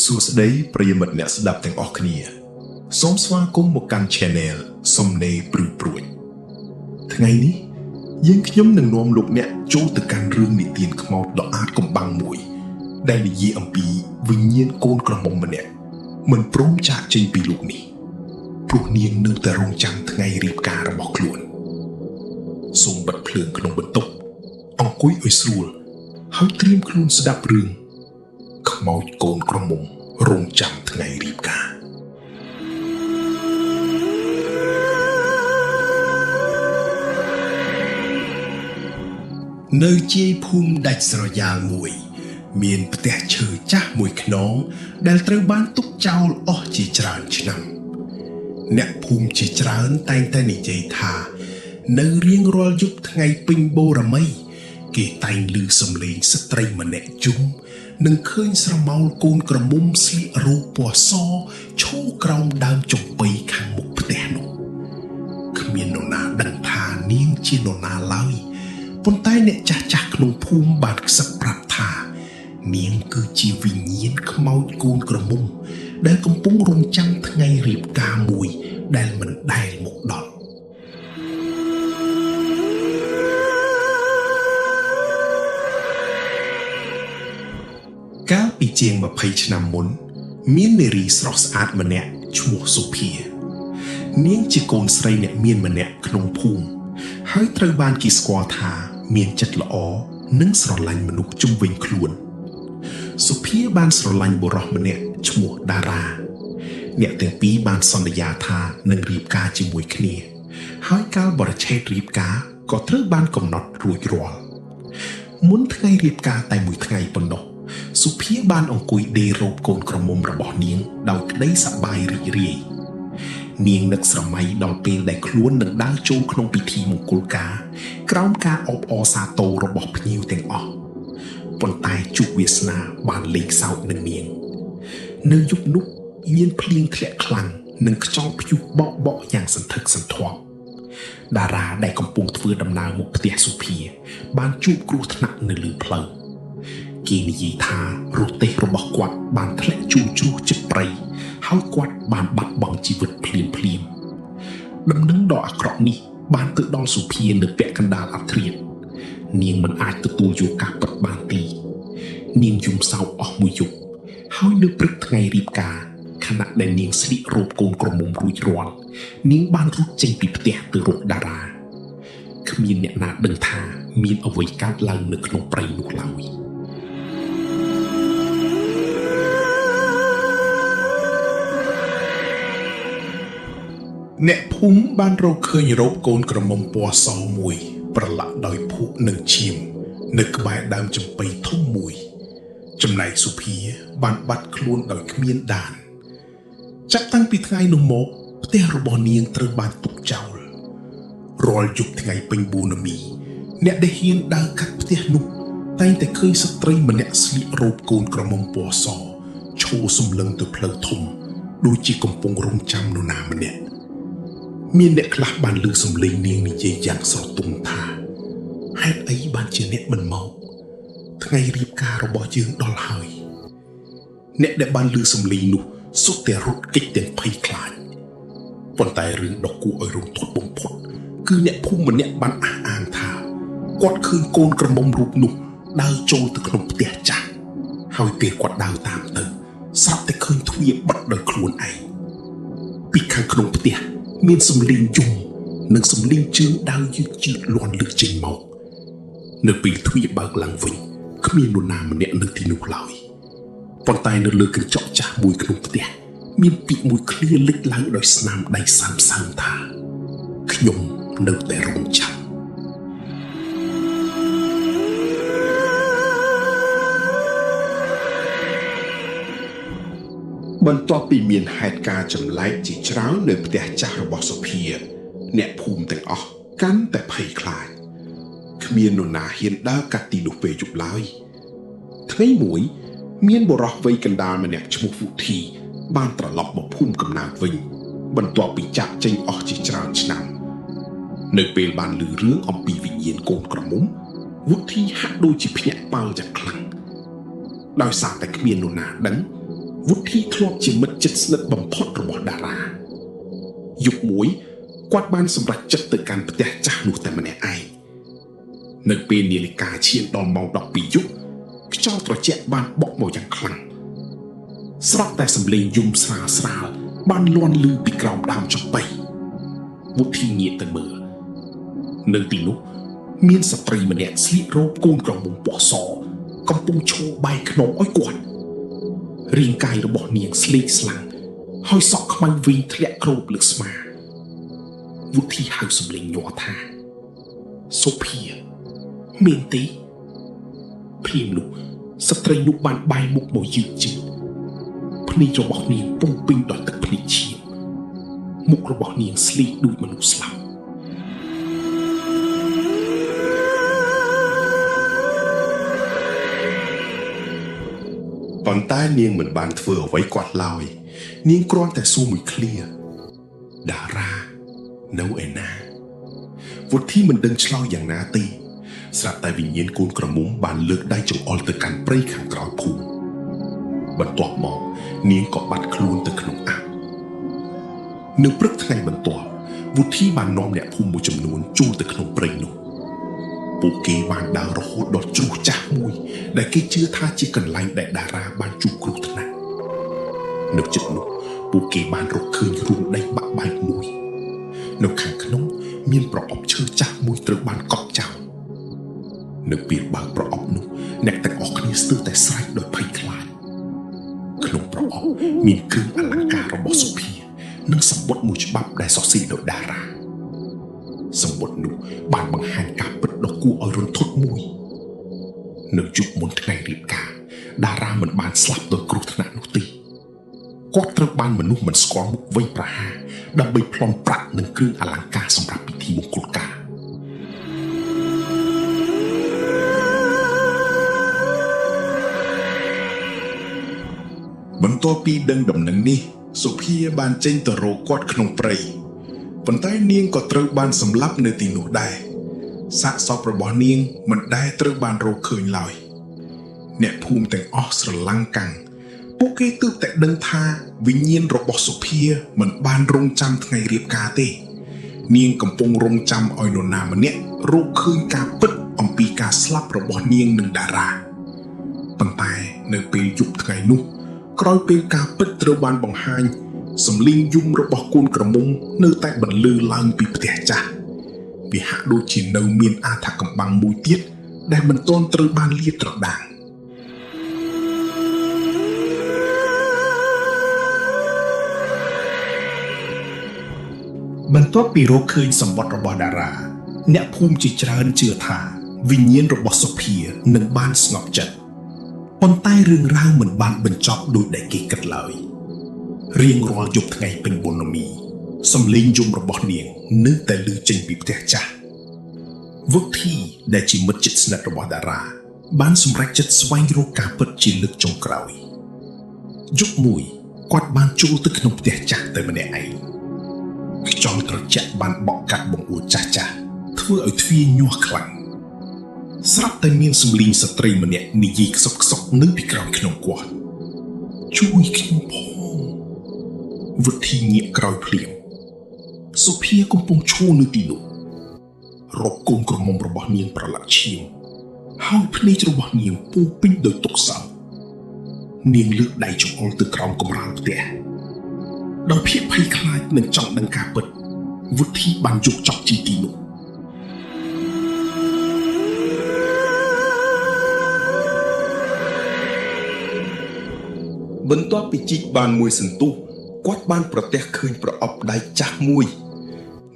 សួស្តីប្រិយមិត្តអ្នកស្ដាប់ទាំងអស់គ្នាសូមស្វាគមន៍មកកាន់ Channel សំណេរព្រឺព្រួយថ្ងៃនេះយើងខ្ញុំនឹងនាំលោកអ្នកចូលទៅកាន់រឿងនិទានខ្មោចដ៏អាតកំបាំងមួយដែលនិយាយអំពីវិញ្ញាណកូនក្រមុំម្នាក់មិនព្រមចាកចេញពីលោកនេះព្រោះនាងនៅតែរងចាំថ្ងៃរៀបការរបស់ខ្លួនសូមបិទភ្លើងក្នុងបន្ទប់អង្គុយឲ្យស្រួលហើយត្រៀមខ្លួនស្ដាប់រឿងខ្មោចកូនក្រមុំរងចាំថ្ងៃរៀបការនៅជាយភូមិដាច់ស្រយាលមួយមានផ្ទះឈើចាស់មួយខ្នងដែលត្រូវបានទុកចោលអស់ជាច្រើនឆ្នាំអ្នកភូមិជាច្រើនតែងតែនិយាយថានៅរៀងរាល់យប់ថ្ងៃពេញបូរមីគេតែងឮសំឡេងស្ត្រីម្នាក់យំនឹងឃើញស្រមោលកូនក្រមុំស្លៀករូបពណ៌សឈរក្រោមដើមចំបៃខាងមុខផ្ទះនោះគ្មាននរណាដឹងថានាងជានរណាឡើយប៉ុន្តែអ្នកចាស់ក្នុងភូមិបានខ្សឹបប្រាប់ថានាងគឺជាវិញ្ញាណខ្មោចកូនក្រមុំដែលកំពុងរងចាំថ្ងៃរៀបការមួយដែលមិនដែលមកដល់កាលពីជាង20ឆ្នាំមុនមាននារីស្រស់ស្អាតម្នាក់ឈ្មោះសុភានាងជាកូនស្រីអ្នកមានម្នាក់ក្នុងភូមិហើយត្រូវបានគេស្គាល់ថាមានចិត្តល្អនិងស្រឡាញ់មនុស្សជុំវិញខ្លួនសុភាបានស្រឡាញ់បុរសម្នាក់ឈ្មោះតារាអ្នកទាំងពីរបានសន្យាថានឹងរៀបការជាមួយគ្នាហើយកាលបរិច្ឆេទរៀបការក៏ត្រូវបានកំណត់រួចរាល់មុនថ្ងៃរៀបការតែមួយថ្ងៃប៉ុណ្ណោះសុភាបានអង្គុយដេររោបកូនក្រមុំរបស់នាងដោយក្តីសប្បាយរីករាយនាងនឹកស្រមៃដល់ពេលដែលខ្លួននឹងដើរចូលក្នុងពិធីមង្គលការក្រោមការអបអរសាទររបស់ភ្ញៀវទាំងអស់ប៉ុន្តែជោគវាសនាបានលេងសើចនឹងនាងនៅយប់នោះមានភ្លៀងធ្លាក់ខ្លាំងនិងខ្យល់ព្យុះបក់យ៉ាងសន្ធឹកសន្ធាប់តារាដែលកំពុងធ្វើដំណើរមកផ្ទះសុភាបានជួបគ្រោះថ្នាក់នៅលើផ្លូវគេនិយាយថារទេះរបស់គាត់បានធ្លាក់ជួជ្រុះជិតព្រៃហើយគាត់បានបាត់បង់ជីវិតភ្លាមដំណឹងដ៏អាក្រក់នេះបានទៅដល់សុភានៅពាក់កណ្ដាលអធ្រាត្រនាងមិនអាចទទួលយកការពិតបានទេនាងយំសោកអស់មួយយប់ហើយនៅព្រឹកថ្ងៃរៀបការខណៈដែលនាងស្លៀករ៉ូបកូនក្រមុំរួចរាល់នាងបានរត់ចេញពីផ្ទះទៅរកតារាគ្មានអ្នកណាដឹងថាមានអ្វីកើតឡើងនៅក្នុងព្រៃនោះឡើយអ្នកភូមិបានរកឃើញរោបកូនក្រមុំពណ៌សមួយប្រឡាក់ដោយភក់និងឈាមនៅក្បែរដើមចំបៃធំមួយចំណែកសុភាបានបាត់ខ្លួនដោយគ្មានដានចាប់តាំងពីថ្ងៃនោះមកផ្ទះរបស់នាងត្រូវបានទុកចោលរាល់យប់ថ្ងៃពេញបូណ៌មីអ្នកដែលហ៊ានដើរកាត់ផ្ទះនោះតែងតែឃើញស្ត្រីម្នាក់ស្លៀករ៉ូបកូនក្រមុំពណ៌សឈរសម្លឹងទៅផ្លូវធំដូចជាកំពុងរងចាំនរណាម្នាក់មានអ្នកខ្លះបានឮសំឡេងនាងនិយាយយ៉ាងស្រទន់ថាហេតុអីបានជាអ្នកមិនមកថ្ងៃរៀបការរបស់យើងដល់ហើយអ្នកដែលបានឮសំឡេងនោះសុទ្ធតែរត់គេចទាំងភ័យខ្លាចប៉ុន្តែរឿងដ៏គួរឲ្យរន្ធត់បំផុតគឺអ្នកភូមិម្នាក់បានអះអាងថាគាត់ឃើញកូនក្រមុំរូបនោះដើរចូលទៅក្នុងផ្ទះចាស់ហើយពេលគាត់ដើរតាមទៅស្រាប់តែឃើញទ្វារបិទដោយខ្លួនឯងពីខាងក្នុងផ្ទះមានសំឡេងយំនិងសំឡេងជើងដើរយឺតៗលាន់លើកចេញមកនៅពេលទ្វារបើកឡើងវិញគ្មាននរណាម្នាក់នៅទីនោះឡើយប៉ុន្តែនៅលើកញ្ចក់ចាស់មួយក្នុងផ្ទះមានពាក្យមួយឃ្លាលេចឡើងដោយស្នាមដៃសើមថាខ្ញុំនៅតែរងចាំបន្ទាប់ពីមានហេតុការណ៍ចម្លែកជាច្រើននៅផ្ទះចាស់របស់សុភាអ្នកភូមិទាំងអស់កាន់តែភ័យខ្លាចគ្មាននរណាហ៊ានដើរកាត់ទីនោះពេលយប់ឡើយថ្ងៃមួយមានបុរសវ័យកណ្ដាលម្នាក់ឈ្មោះវុធីបានត្រឡប់មកភូមិកំណើតវិញបន្ទាប់ពីចាក់ចេញអស់ជាច្រើនឆ្នាំនៅពេលបានឮរឿងអំពីវិញ្ញាណកូនក្រមុំវុធីហាក់ដូចជាភ្ញាក់ផ្អើលយ៉ាងខ្លាំងដោយសារតែគ្មាននរណាដឹង วุฒิធ្លាប់ជាមិត្តជិតស្និទ្ធបំផុតរបស់តារាយប់មួយគាត់បានសម្រេចចិត្តទៅកាន់ផ្ទះចាស់នោះតែម្នាក់ឯងនៅពេលនាឡិកាឈានដល់ម៉ោង 12 យប់ខ្យល់ត្រជាក់បានបក់មកយ៉ាងខ្លាំងស្រាប់តែសំឡេងយំស្រាលបានលាន់ឮពីក្រោមដើមចំបៃวุฒิងាកទៅមើលនៅទីនោះមានស្ត្រីម្នាក់ស្លៀករ៉ូបកូនក្រមុំពណ៌សកំពុងឈរបែកខ្នងឲ្យគាត់រាងកាយរបស់នាងស្លេកស្លាំងហើយសក់ខ្មៅវិញធ្លាក់គ្របលើស្មាวุฒิហៅសំឡេងញ័រថាសូភីមានទេភ្លាមនោះស្ត្រីនោះបានបែរមុខមកយឺតភ្នែករបស់នាងពុំពេញដោយទឹកភ្នែកឈាមមុខរបស់នាងស្លេកដូចមនុស្សស្លាប់ប៉ុន្តែនាងមិនបានធ្វើអ្វីគាត់ឡើយនាងគ្រាន់តែសួរមួយឃ្លាតារានៅឯណាวุฒิមិនដឹងឆ្លើយយ៉ាងណាទេស្រាប់តែវិញ្ញាណកូនក្រមុំបានលើកដៃចង្អុលទៅកាន់ព្រៃខាងក្រោយភូមិបន្ទាប់មកនាងក៏បាត់ខ្លួនទៅក្នុងអាងនៅព្រឹកថ្ងៃបន្ទាប់วุฒิបាននាំអ្នកភូមិមួយចំនួនចូលទៅក្នុងព្រៃនោះពួកគេបានដើររហូតដល់ជ្រោះចាស់មួយដែលគេជឿថាជាកន្លែងដែលតារាបានជួបគ្រោះថ្នាក់នៅជិតនោះពួកគេបានរកឃើញរូងដីបាក់បែកមួយនៅខាងក្នុងមានប្រអប់ឈើចាស់មួយត្រូវបានកប់ចោលនៅពេលបើកប្រអប់នោះអ្នកទាំងអស់គ្នាស្ទើរតែស្រែកដោយភ័យខ្លាចក្នុងប្រអប់មានគ្រឿងអលង្ការរបស់សុភានិងសម្បត្តិមួយច្បាប់ដែលសរសេរដោយតារាសម្បត្តិនោះបានបង្ហាញការពិតដ៏គួរឲ្យរន្ធត់មួយនៅយប់មុនថ្ងៃរៀបការតារាមិនបានស្លាប់ដោយគ្រោះថ្នាក់នោះទេគាត់ត្រូវបានមនុស្សមិនស្គាល់មុខវ័យប្រហារដើម្បីប្លន់ប្រាក់និងគ្រឿងអលង្ការសម្រាប់ពិធីមង្គលការបន្ទាប់ពីដឹងដំណឹងនេះសុភាបានចេញទៅរកគាត់ក្នុងព្រៃប៉ុន្តែនាងក៏ត្រូវបានសម្លាប់នៅទីនោះដែរសាកសពរបស់នាងមិនដែលត្រូវបានរកឃើញឡើយអ្នកភូមិទាំងអស់ស្រឡាំងកាំងពួកគេទើបតែដឹងថាវិញ្ញាណរបស់សុភាមិនបានរងចាំថ្ងៃរៀបការទេនាងកំពុងរងចាំឲ្យនរណាម្នាក់រកឃើញការពិតអំពីការស្លាប់របស់នាងនិងតារាប៉ុន្តែនៅពេលយប់ថ្ងៃនោះក្រោយពេលការពិតត្រូវបានបង្ហាញសម្លេងយំរបស់កូនក្រមុំនៅតែបន្លឺឡើងពីផ្ទះចាស់វាហាក់ដូចជានៅមានអាថ៌កំបាំងមួយទៀតដែលមិនទាន់ត្រូវបានលាតត្រដាងបន្ទាប់ពីរកឃើញសម្បត្តិរបស់តារាអ្នកភូមិជាច្រើនជឿថាវិញ្ញាណរបស់សុភានឹងបានស្ងប់ចិត្តប៉ុន្តែរឿងរ៉ាវមិនបានបញ្ចប់ដូចដែលគេគិតឡើយរៀងរាល់យប់ថ្ងៃពេញបុណ្យមីសំឡេងយំរបស់នាងនៅតែឮចេញពីផ្ទះចាស់วุฒิដែលជាមិត្តជិតស្និទ្ធរបស់តារាបានសម្រេចចិត្តស្វែងរកការពិតជាលើកចុងក្រោយយប់មួយគាត់បានចូលទៅក្នុងផ្ទះចាស់តែម្នាក់ឯងខ្យល់ត្រជាក់បានបក់កាត់បង្អួចចាស់ធ្វើឲ្យទ្វារញាស់ខ្លាំងស្រាប់តែមានសំឡេងស្ត្រីម្នាក់និយាយខ្សឹកនៅពីក្រោយខ្នងគាត់ជួយខ្ញុំផងวุฒิងាកក្រោយភ្លាមសុភាកំពុងឈរនៅទីនោះរកកូនក្រមុំរបស់នាងប្រឡាក់ឈាមហើយភ្នែករបស់នាងពោពេញដោយទុក្ខសោកនាងលើកដៃចង្អុលទៅក្រោមកម្រាលផ្ទះដោយភាពភ័យខ្លាចនិងចង់ដឹងការពិតวุฒิបានយកចប់ជីទីនោះបន្ទាប់ពីជីកបានមួយសន្ទុះគាត់បានប្រទះឃើញប្រអប់ដែកចាស់មួយ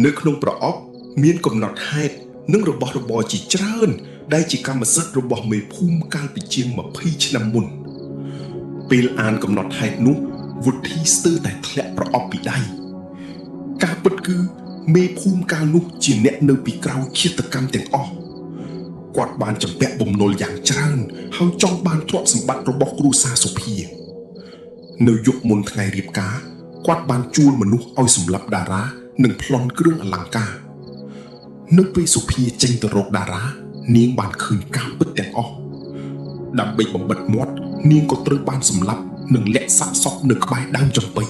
នៅក្នុងប្រអប់មានកំណត់ហេតុនិងរបស់របរជាច្រើនដែលជាកម្មសិទ្ធិរបស់មេភូមិកាលពីជាង20ឆ្នាំមុនពេលអានកំណត់ហេតុនោះวุฒิស្ទើរតែធ្លាក់ប្រអប់ពីដៃការពិតគឺមេភូមិកាលនោះជាអ្នកនៅពីក្រោយឃាតកម្មទាំងអស់គាត់បានចម្ពាក់បំណុលយ៉ាងច្រើនហើយចង់បានទ្រព្យសម្បត្តិរបស់គ្រួសារសុភានៅយប់មុនថ្ងៃរៀបការគាត់បានជួលមនុស្សឲ្យសម្លាប់តារានិងប្លន់គ្រឿងអលង្ការនៅពេលសុភាចេញទៅរកតារានាងបានឃើញការពិតទាំងអស់ដើម្បីបំបិទមាត់នាងក៏ត្រូវបានសម្លាប់ និងលាក់សាកសពនៅក្បែរដើមចំបៃ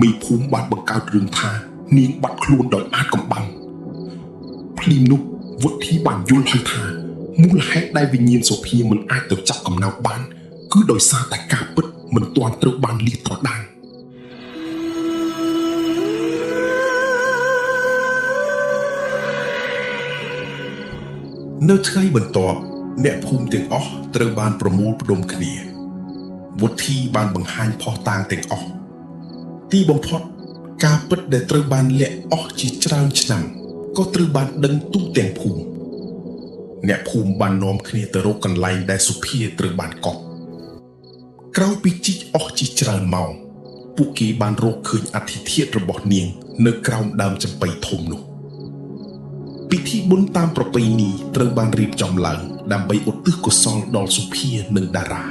មេភូមិបានបង្កើតរឿងថានាងបាត់ខ្លួនដោយអាចកំបាំងភ្លាមនោះវុធីបានយល់ហើយថាមូលហេតុដែលវិញ្ញាណសូភាមិនអាចទៅចាប់កំណើតបានគឺដោយសារតែការពិតមិនទាន់ត្រូវបានលាតត្រដាងនៅថ្ងៃបន្ទាប់អ្នកភូមិទាំងអស់ត្រូវបានប្រមូលផ្ដុំគ្នាវុធីបានបង្ហាញភស្តុតាងទាំងអស់ទីបំផុតការពិតដែលត្រូវបានលាក់អស់ជាច្រើនឆ្នាំក៏ត្រូវបានដឹងទូទាំងភូមិអ្នកភូមិបាននាំគ្នាទៅរកកន្លែងដែលសុភាត្រូវបានកប់ក្រោយពីជីកអស់ជាច្រើនម៉ោងពួកគេបានរកឃើញអដ្ឋិធាតុរបស់នាងនៅក្រោមដើមចំបៃធំនោះពិធីបុណ្យតាមប្រពៃណីត្រូវបានរៀបចំឡើងដើម្បីឧទ្ទិសកុសលដល់សុភានិងតារា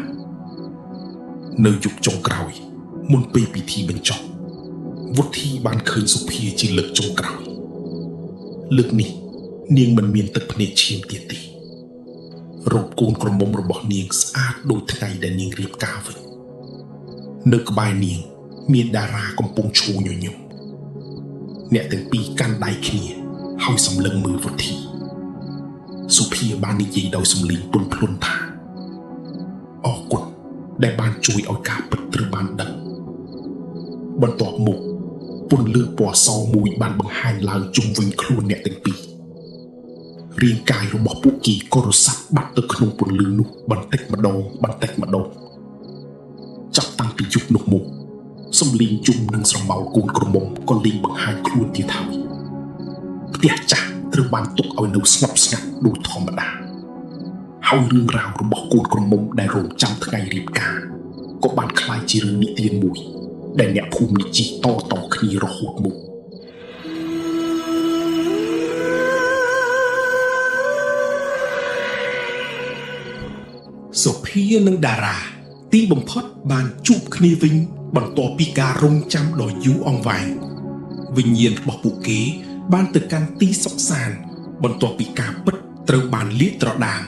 នៅយុគចុងក្រោយមុនពេលពិធីបញ្ចប់វុធីបានឃើញសុភាជាលើកចុងក្រោយលើកនេះនាងមិនមានទឹកភ្នែកឈាមទៀតទេរូបកូនក្រមុំរបស់នាងស្អាតដូចថ្ងៃដែលនាងរៀបការវិញនៅក្បែរនាងមានតារាកំពុងឈរញញឹមអ្នកទាំងពីរកាន់ដៃគ្នាហើយសម្លឹងមើលវុធីសុភាបាននិយាយដោយសំឡេងទន់ភ្លន់ថាអរគុណដែលបានជួយឲ្យការពិតត្រូវបានដឹងបន្ទាប់មកពន្លឺពណ៌សមួយបានបង្ហាញឡើងជុំវិញខ្លួនអ្នកទាំងពីររាងកាយរបស់ពួកគេក៏រសាត់បាត់ទៅក្នុងពន្លឺនោះបន្តិចម្ដងចាប់តាំងពីយុគនោះមកសំឡេងជុំនឹងស្រមោលកូនក្រមុំក៏លេងបង្ហាញខ្លួនទៀតហើយផ្ទះចាស់ត្រូវបានទុកឲ្យនៅស្ងប់ស្ងាត់ដូចធម្មតាហើយរឿងរ៉ាវរបស់កូនក្រមុំដែលរងចាំថ្ងៃរៀបការក៏បានក្លាយជារឿងនិទានមួយដែលអ្នកភូមិនិយាយតគ្នារហូតមកសុភានិងតារាទីបំផុតបានជួបគ្នាវិញបន្ទាប់ពីការរងចាំដ៏យូរអង្វែងវិញ្ញាណរបស់ពួកគេបានទៅកាន់ទីសុខសាន្តបន្ទាប់ពីការពិតត្រូវបានលាតត្រដាង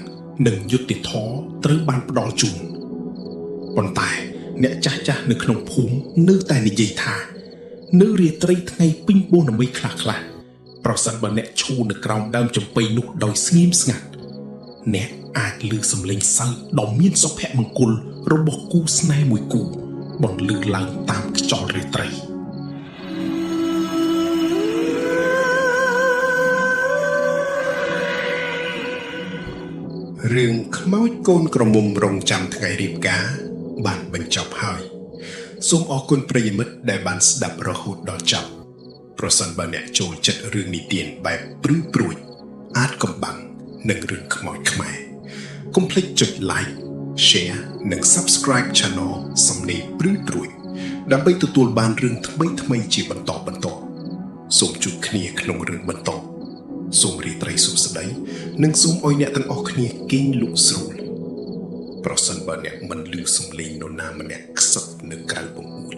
និងយុត្តិធម៌ត្រូវបានផ្ដល់ជូនប៉ុន្តែអ្នកចាស់នៅក្នុងភូមិនៅតែនិយាយថានៅរាត្រីថ្ងៃពេញបូណ៌មីខ្លះប្រសិនបើអ្នកឈរនៅក្រោមដើមចំបៃនោះដោយស្ងៀមស្ងាត់អ្នកអាចឮសំឡេងសើចដ៏មានសុភមង្គលរបស់គូស្នេហ៍មួយគូបន្លឺឡើងតាមខ្យល់រាត្រីរឿងខ្មោចកូនក្រមុំរងចាំថ្ងៃរៀបការបានបញ្ចប់ហើយសូមអរគុណប្រិយមិត្តដែលបានស្ដាប់រហូតដល់ចប់ប្រសិនបើអ្នកចូលចិត្តរឿងនិទានបែបព្រឺព្រួចអាចកំបាំងនឹងរឿងខ្មោចខ្មែរកុំភ្លេចចុច like share និង subscribe channel សំណេរព្រឺព្រួចដើម្បីទទួលបានរឿងថ្មីជាបន្តសូមជួបគ្នាក្នុងរឿងបន្តសូមរីត្រីសុខស្ដីនិងសូមឲ្យអ្នកទាំងអស់គ្នាគេងលក់ស្រួលប្រសិនបើអ្នកមិនឮសំឡេងនរណាម្នាក់ខ្សឹបនៅក្រៅបង្អួច